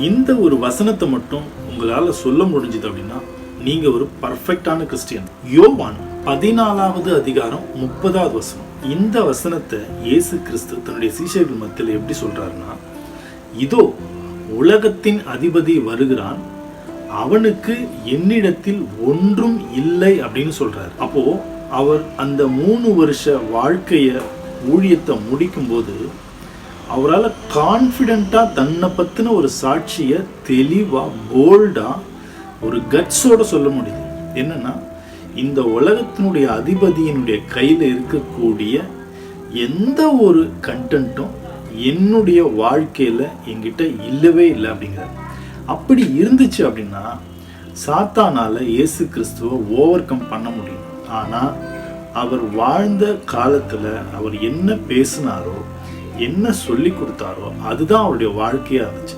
இந்த ஒரு வசனத்தை மட்டும் உங்களால் சொல்ல முடிஞ்சது அப்படின்னா நீங்க ஒரு பர்ஃபெக்டான கிறிஸ்டியன். யோவான் 14வது அதிகாரம் 30வது வசனம். இந்த வசனத்தை இயேசு கிறிஸ்து தன்னுடைய சீஷர்கள் மத்தியில் எப்படி சொல்றாருன்னா, இதோ உலகத்தின் அதிபதி வருகிறான், அவனுக்கு என்னிடத்தில் ஒன்றும் இல்லை அப்படின்னு சொல்றாரு. அப்போ அவர் அந்த 3 வருஷ வாழ்க்கைய ஊழியத்தை முடிக்கும் போது அவரால் கான்ஃபிடென்ட்டா தன்னை பத்தின ஒரு சாட்சியை தெளிவா போல்டா ஒரு கட்ஸோட சொல்ல முடியுது. என்னன்னா, இந்த உலகத்தினுடைய அதிபதியினுடைய கையில் இருக்கக்கூடிய எந்த ஒரு கண்டென்ட்டும் என்னுடைய வாழ்க்கையில் என்கிட்ட இல்லவே இல்லை அப்படிங்கிறார். அப்படி இருந்துச்சு அப்படின்னா சாத்தானால இயேசு கிறிஸ்துவை ஓவர் கம் பண்ண முடியும். ஆனால் அவர் வாழ்ந்த காலத்தில் அவர் என்ன பேசினாரோ, என்ன சொல்லி கொடுத்தாரோ, அதுதான் அவருடைய வாழ்க்கையாக இருந்துச்சு.